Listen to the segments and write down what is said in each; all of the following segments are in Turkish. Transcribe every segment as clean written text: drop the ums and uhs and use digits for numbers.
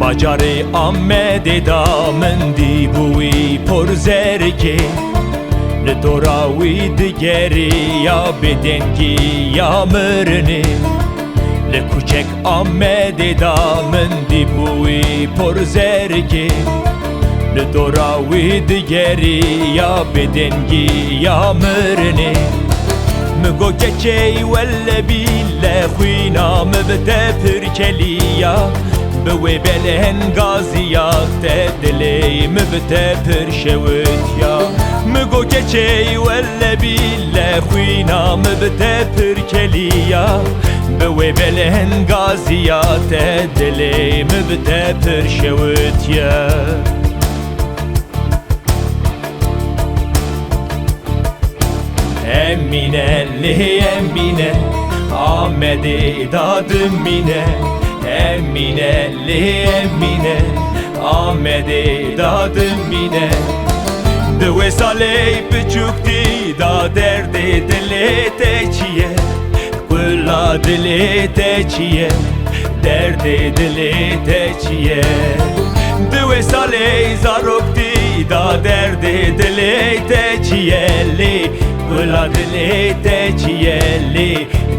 Macarê Amedê da min dîbûî porzerkê Li dora wî digeriya bêdengîya mirinê Li kûçek Amedê da min dîbûî porzerkê Li dora wî digeriya bêdengîya mirinê Mi got keçey wellebî le xwîna mi bide pirkeliya Bi wê belhengaziya te dilê mi bide pir şewitiya Mi got keçey wellebî le xwîna mi bide pirkeliya Bi wê belhengaziya te dilê mi bide pir şewitiya Emine li emine Amedê dadim mine Emine li emine Amedê dadim mine Di wê salê biçûktî da derdê dilê te çiye Kula dilê te çiye Derdê dilê te çiye Di wê salê zaroktî da derdê dilê te çiye Kula dilê te çiye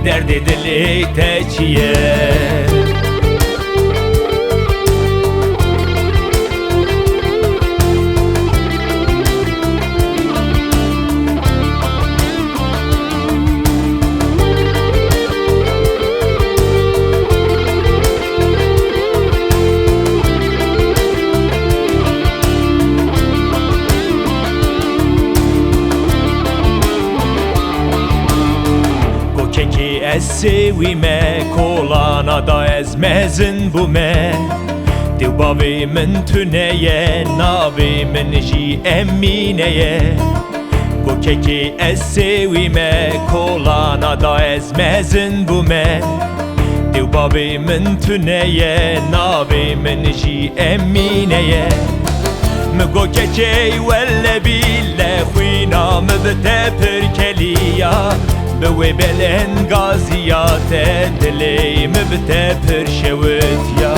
Derdê dilê te çiye Ez sevîme kolana da ez mezin bûme Dîw bavê min tuneye navê min jî Emîne ye Gokekê ez sevîme kolana da ez mezin bûme Dîw bavê min tuneye navê min jî Emîne ye Mi got keçey wellebî le xwîna mi bide pirkeliya Bi wê belhengaziya te dilê mi bide pir şewitiya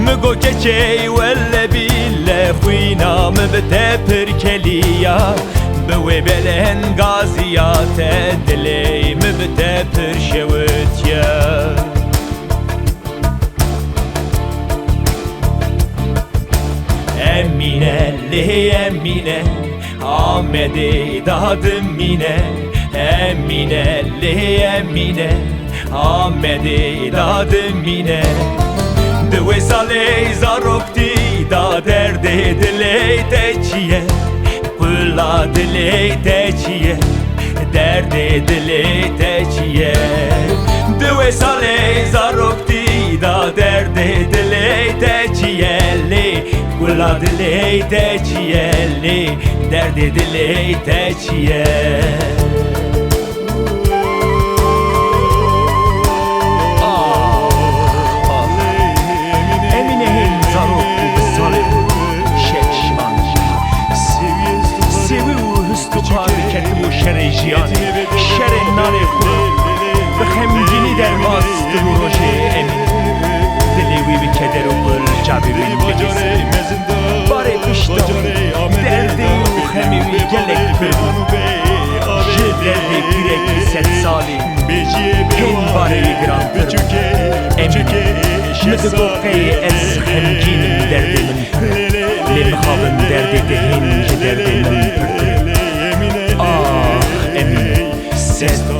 Mi got keçey wellebî le xwîna mi bide pirkeliya Bi wê belhengaziya te dilê mi bide pir şewitiya Emine li emine Amedê dadim mine Emine li emine Amedê dadim mine Di wê salê zaroktî da derdê dilê te çiye Kula dilê te çiye Derdê dilê te çiye Di wê salê zaroktî da derdê dilê te çiye Kula dilê te çiye Derdê dilê te çiye شرن نالی خود بخمگینی در ماست رو روشه امین دلیوی بی کدر و گل جابی بین بگیسه باره پشتا دردی و خمیوی گلک بگو جه دردی گیرکی ست سالی هین باره گران تر امین مدگوقی از خمگینم دردی من پر لمخابم دردی دهین جه دردی من پر Emin, ses